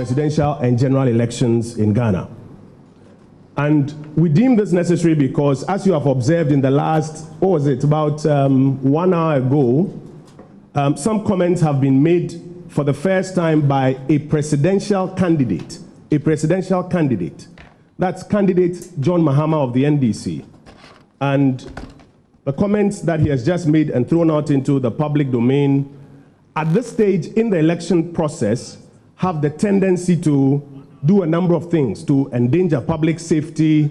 presidential and general elections in Ghana. And we deem this necessary because, as you have observed in the last, about 1 hour ago, some comments have been made for the first time by a presidential candidate. A presidential candidate. That's candidate John Mahama of the NDC. And the comments that he has just made and thrown out into the public domain at this stage in the election process have the tendency to do a number of things, to endanger public safety,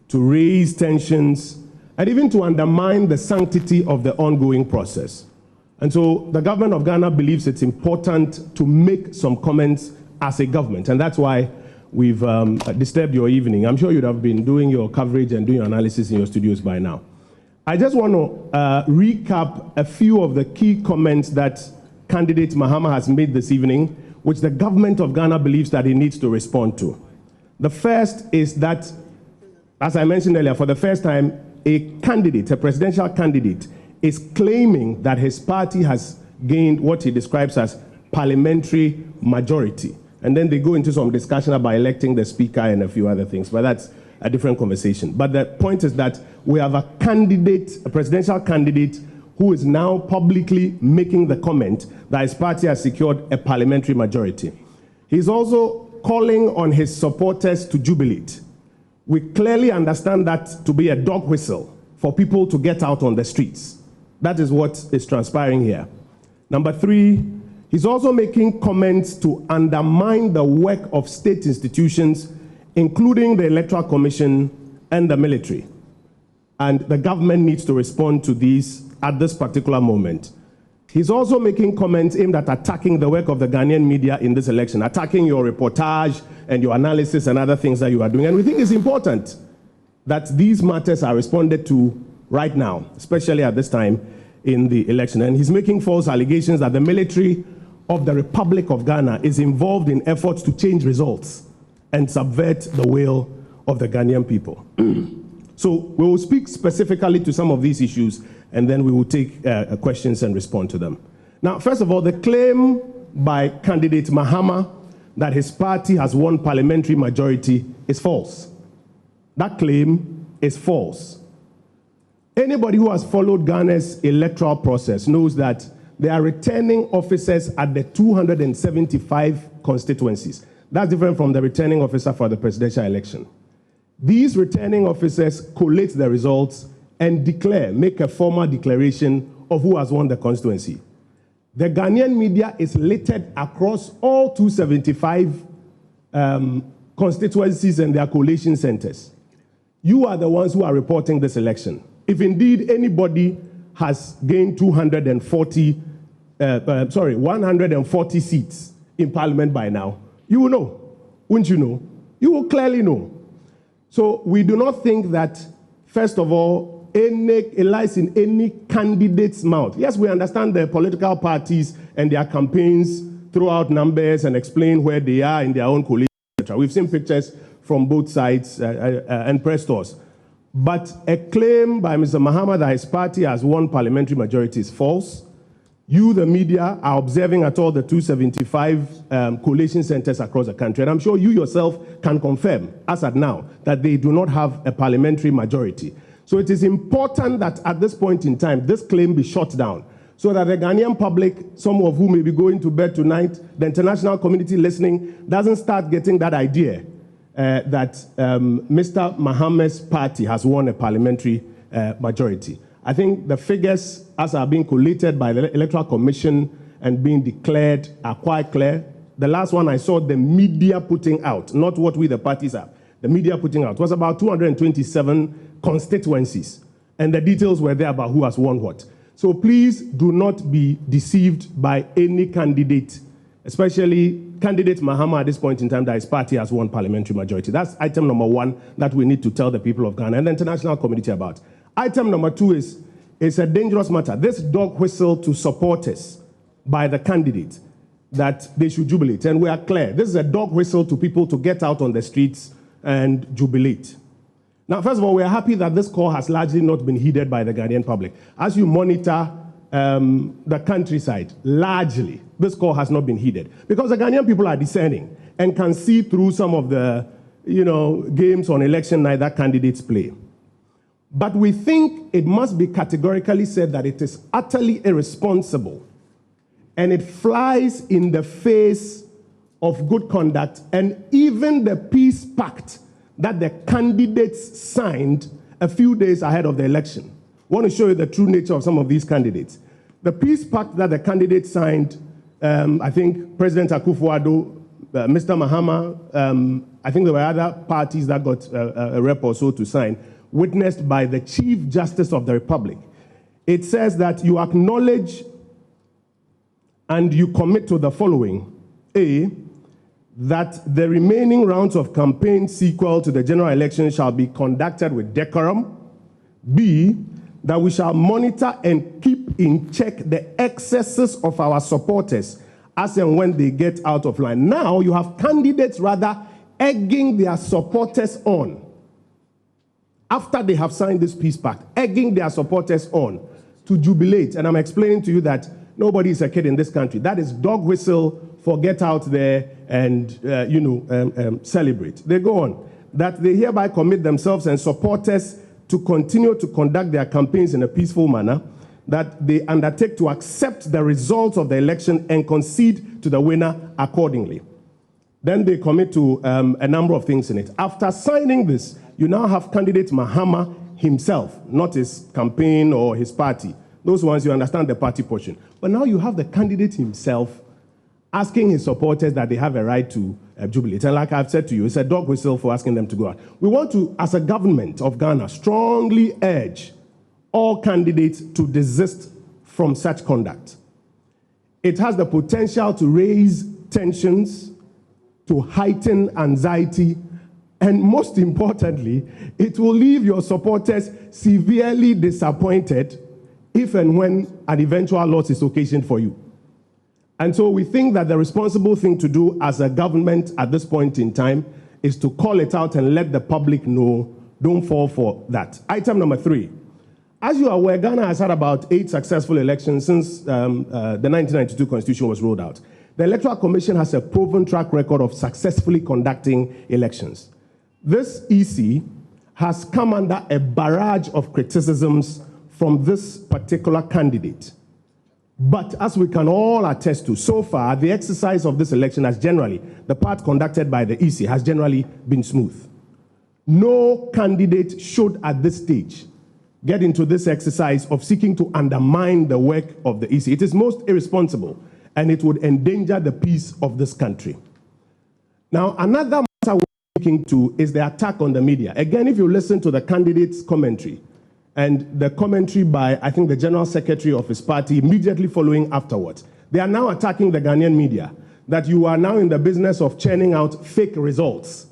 to raise tensions, and even to undermine the sanctity of the ongoing process. And so the government of Ghana believes it's important to make some comments as a government, and that's why we've disturbed your evening. I'm sure you'd have been doing your coverage and doing your analysis in your studios by now. I just want to recap a few of the key comments that candidate Mahama has made this evening, which the government of Ghana believes that it needs to respond to. The first is that, as I mentioned earlier, for the first time, a candidate, a presidential candidate, is claiming that his party has gained what he describes as parliamentary majority. And then they go into some discussion about electing the speaker and a few other things, but that's a different conversation. But the point is that we have a candidate, a presidential candidate, who is now publicly making the comment that his party has secured a parliamentary majority. He's also calling on his supporters to jubilate. We clearly understand that to be a dog whistle for people to get out on the streets. That is what is transpiring here. Number three, he's also making comments to undermine the work of state institutions, including the Electoral Commission and the military. And the government needs to respond to these at this particular moment. He's also making comments aimed at attacking the work of the Ghanaian media in this election, attacking your reportage and your analysis and other things that you are doing. And we think it's important that these matters are responded to right now, especially at this time in the election. And he's making false allegations that the military of the Republic of Ghana is involved in efforts to change results and subvert the will of the Ghanaian people. So we will speak specifically to some of these issues, and then we will take questions and respond to them. Now, first of all, the claim by candidate Mahama that his party has won parliamentary majority is false. That claim is false. Anybody who has followed Ghana's electoral process knows that there are returning officers at the 275 constituencies. That's different from the returning officer for the presidential election. These returning officers collate the results and make a formal declaration of who has won the constituency. The Ghanaian media is littered across all 275 constituencies and their collation centers. You are the ones who are reporting this election. If indeed anybody has gained 140 seats in parliament by now, you will know. Wouldn't you know? You will clearly know. So we do not think that, first of all, it lies in any candidate's mouth. Yes, we understand the political parties and their campaigns throw out numbers and explain where they are in their own coalition, etc. We've seen pictures from both sides and press tours. But a claim by Mr. Mahama that his party has won parliamentary majority is false. You, the media, are observing at all the 275 coalition centers across the country. And I'm sure you yourself can confirm, as at now, that they do not have a parliamentary majority. So it is important that at this point in time, this claim be shut down so that the Ghanaian public, some of whom may be going to bed tonight, the international community listening, doesn't start getting that idea that Mr. Mahama's party has won a parliamentary majority. I think the figures, as are being collated by the Electoral Commission and being declared, are quite clear. The last one I saw the media putting out, not what we the parties have, the media putting out, was about 227 constituencies. And the details were there about who has won what. So please do not be deceived by any candidate, especially candidate Mahama at this point in time, that his party has won parliamentary majority. That's item number one that we need to tell the people of Ghana and the international community about. Item number two is a dangerous matter. This dog whistle to supporters by the candidate that they should jubilate. And we are clear. This is a dog whistle to people to get out on the streets and jubilate. Now, first of all, we are happy that this call has largely not been heeded by the Ghanaian public. As you monitor the countryside, largely, this call has not been heeded. Because the Ghanaian people are discerning. and can see through some of the, games on election night that candidates play. But we think it must be categorically said that it is utterly irresponsible, and it flies in the face of good conduct and even the peace pact that the candidates signed a few days ahead of the election. I want to show you the true nature of some of these candidates. The peace pact that the candidates signed, I think President Akufo-Addo, Mr. Mahama, I think there were other parties that got a rep or so to sign, witnessed by the Chief Justice of the Republic. It says that you acknowledge and you commit to the following. A, that the remaining rounds of campaign sequel to the general election shall be conducted with decorum. B, that we shall monitor and keep in check the excesses of our supporters as and when they get out of line. Now you have candidates rather egging their supporters on after they have signed this peace pact, egging their supporters on to jubilate. And I'm explaining to you that nobody is a kid in this country. That is dog whistle for get out there and, celebrate. They go on, that they hereby commit themselves and supporters to continue to conduct their campaigns in a peaceful manner, that they undertake to accept the results of the election and concede to the winner accordingly. Then they commit to a number of things in it. After signing this, you now have candidate Mahama himself, not his campaign or his party. Those ones, you understand the party portion. But now you have the candidate himself asking his supporters that they have a right to jubilate. And like I've said to you, it's a dog whistle for asking them to go out. We want to, as a government of Ghana, strongly urge all candidates to desist from such conduct. It has the potential to raise tensions, to heighten anxiety, and most importantly, it will leave your supporters severely disappointed if and when an eventual loss is occasioned for you. And so we think that the responsible thing to do as a government at this point in time is to call it out and let the public know, don't fall for that. Item number 3. As you are aware, Ghana has had about 8 successful elections since the 1992 Constitution was rolled out. The Electoral Commission has a proven track record of successfully conducting elections. This EC has come under a barrage of criticisms from this particular candidate. But as we can all attest to, so far, the exercise of this election has generally, the part conducted by the EC has generally been smooth. No candidate should at this stage get into this exercise of seeking to undermine the work of the EC. It is most irresponsible, and it would endanger the peace of this country. Now, another matter we're looking to is the attack on the media. Again, if you listen to the candidate's commentary, and the commentary by, I think, the General Secretary of his party immediately following afterwards, they are now attacking the Ghanaian media, that you are now in the business of churning out fake results.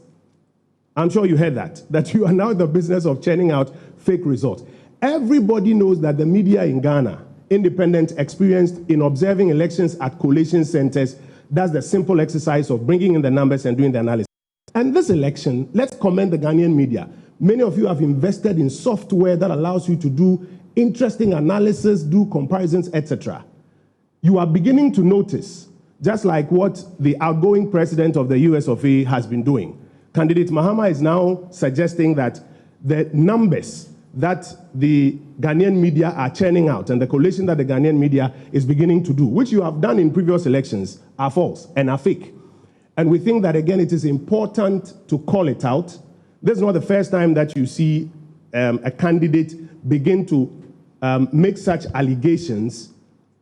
I'm sure you heard that you are now in the business of churning out fake results. Everybody knows that the media in Ghana, independent, experienced in observing elections at collation centers, does the simple exercise of bringing in the numbers and doing the analysis. And this election, let's commend the Ghanaian media. Many of you have invested in software that allows you to do interesting analysis, do comparisons, etc. You are beginning to notice, just like what the outgoing president of the US of A has been doing. Candidate Mahama is now suggesting that the numbers that the Ghanaian media are churning out and the collation that the Ghanaian media is beginning to do, which you have done in previous elections, are false and are fake. And we think that, again, it is important to call it out. This is not the first time that you see a candidate begin to make such allegations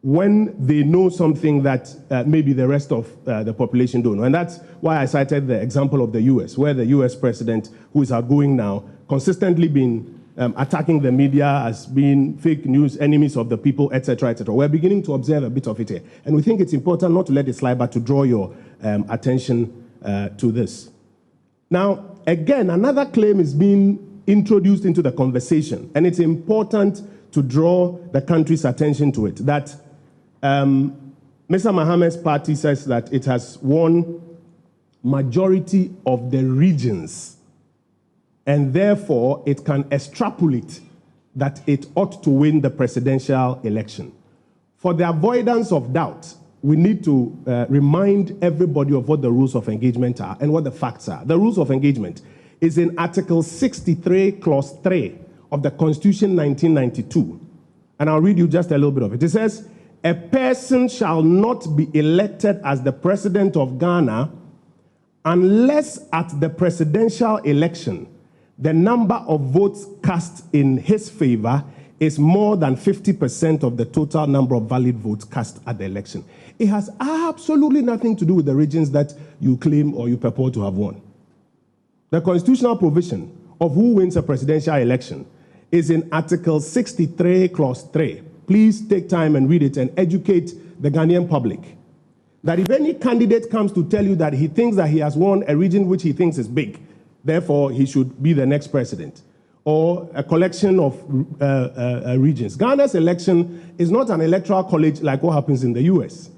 when they know something that maybe the rest of the population don't know. And that's why I cited the example of the US, where the US president, who is outgoing now, consistently been attacking the media as being fake news, enemies of the people, etc., etc. We're beginning to observe a bit of it here. And we think it's important not to let it slide, but to draw your attention to this. Now, again, another claim is being introduced into the conversation, and it's important to draw the country's attention to it, that Mr. Mahama's party says that it has won majority of the regions, and therefore it can extrapolate that it ought to win the presidential election. For the avoidance of doubt, we need to remind everybody of what the rules of engagement are and what the facts are. The rules of engagement is in Article 63, Clause 3 of the Constitution 1992. And I'll read you just a little bit of it. It says, a person shall not be elected as the president of Ghana unless at the presidential election, the number of votes cast in his favor is more than 50% of the total number of valid votes cast at the election. It has absolutely nothing to do with the regions that you claim or you purport to have won. The constitutional provision of who wins a presidential election is in Article 63, Clause 3. Please take time and read it and educate the Ghanaian public that if any candidate comes to tell you that he thinks that he has won a region which he thinks is big, therefore he should be the next president, or a collection of regions. Ghana's election is not an electoral college like what happens in the US.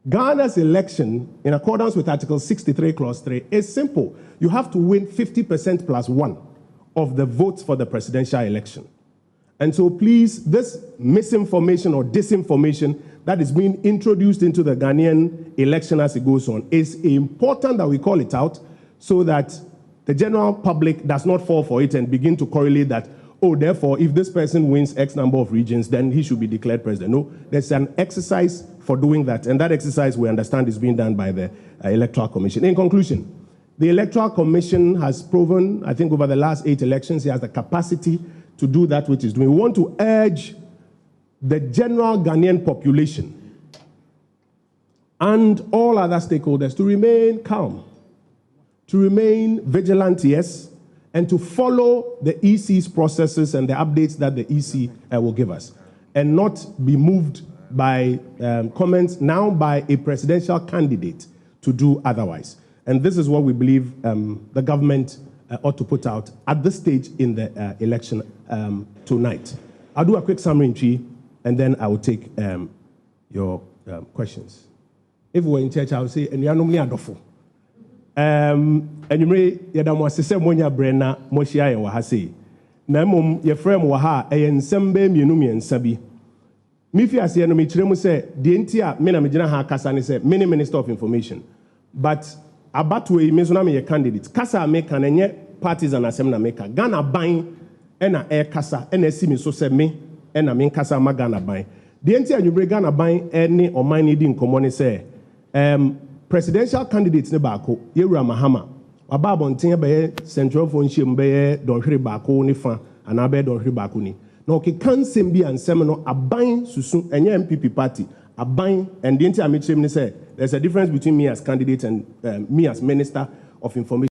Ghana's election, in accordance with Article 63, Clause 3, is simple. You have to win 50% plus 1 of the votes for the presidential election. And so please, this misinformation or disinformation that is being introduced into the Ghanaian election as it goes on is important that we call it out so that the general public does not fall for it and begin to correlate that, oh, therefore, if this person wins X number of regions, then he should be declared president. No, there's an exercise for doing that, and that exercise, we understand, is being done by the Electoral Commission. In conclusion, the Electoral Commission has proven, I think over the last 8 elections, it has the capacity to do that which is doing. We want to urge the general Ghanaian population and all other stakeholders to remain calm, to remain vigilant, yes, and to follow the EC's processes and the updates that the EC will give us, and not be moved by comments now by a presidential candidate to do otherwise. And this is what we believe the government ought to put out at this stage in the election tonight. I'll do a quick summary, and then I will take your questions. If we're in church, I will say, and you are normally adofo. And you may yadamo asese monya brena moshia wa hase. Na mom ye frem wa ha e nsembe mienu miensa. Mifi ase no me kiremu se de ntia me na me gina ha kasa ne se mini Minister of Information. But abatwe me so na me ye candidate. Kasa me kan enye partisan asem na me ka. Ghana ban e na e kasa e na si me so se me e na me kasa ma Ghana ban. De ntia nyubre Ghana ban e ne oman ni di nkomo ne se presidential candidates ne baako yewura Mahama waba abonten be central phone shim be donhwere baako ne fa ana be donhwere baako ni na okeka nsem bi ansem no aban susu enye MPP party aban and the entire meeting ne say there's a difference between me as candidate and me as Minister of Information.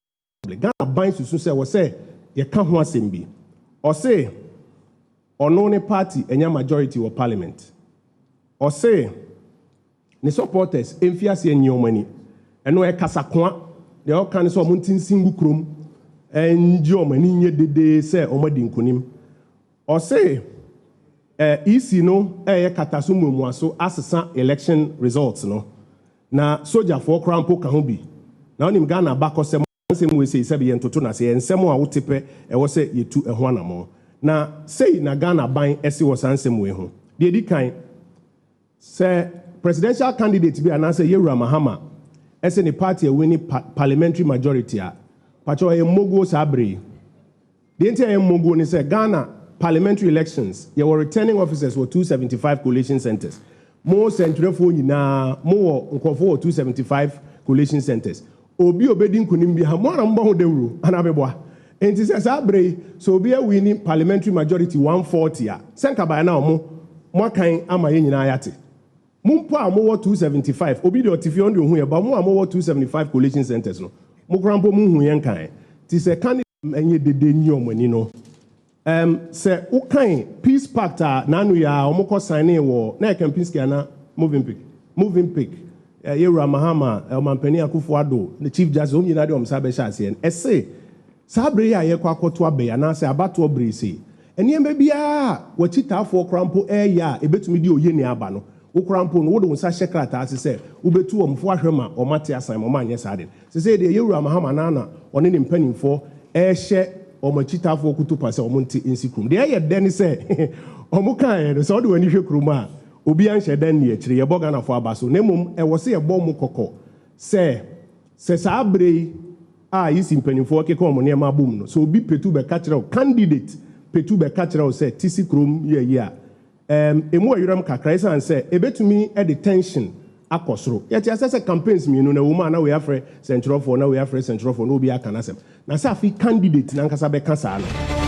Ghana aban susu say we say ye ka ho asem bi o say ono ne party enye majority of parliament o say ne supporters emfiase enyomani eno e kasakwa de o kan so omuntinsingu krom enji omani nye dede se omadi nkonim o say EC no e kataso muaso asesa election results no na soldier for krampo ka ho bi na onim Ghana bakosem nsem we say be yentoto na say ensem a wotepe e wo say yetu eho anamo na say na Ghana ban ese wo sansem we ho de di kan say presidential candidate bi anase yewura Mahama ese ne party a winning parliamentary majority a pacho e mogo sabre the entire mogo ne say Ghana parliamentary elections you were returning officers were 275 collation centers more central for nyina more nkofo 275 collation centers obi obedi nkunim bi ha mo na mbo ho dewuro anabeboa enti say sabre so obi a winning parliamentary majority 140 a senka ba na mo kan ama ye nyina ayate Mumpo amowo 275 obi de otifi on de hu ye ba mo amowo 275 collation centers no mo krampo mu hu ye kan ti se kan enye dede nyi omani no se ukan peace pact na anu ya omoko sign wo na campaign na moving pick yewura Mahama omampani Akufo-Addo the chief justice o nyina de omsa be sha ase ese sabre ya ye kwa akoto abeya na se abato brese eni embe bia wachitafo krampo ya ebetumi di oye ni aba no ukrampo no wo do nsa shekrata ase se ubetu omfo ahwema omate asan mo manye sade se se de yewura Mahama na one ne mpanimfo ehye omachitafo kutupa se omonte insikrum de ye de ne se omukan no so de wani hwe kruma obi anhye dan ne akire ye boga na fo abaso na mom e wo se ye bɔ mu kokɔ se saa abre a yisi mpanimfo ke ko mo ne ma bom no so obi petu be ka kire candidate petu be ka kire se tisi krom ye a emu ayuram kakra isa an se ebetumi e the tension akosoro yeti asese campaigns mienu na woman na we afre central for na we afre central for no obi aka na sem na sa fi candidate na nkasa be ka sa no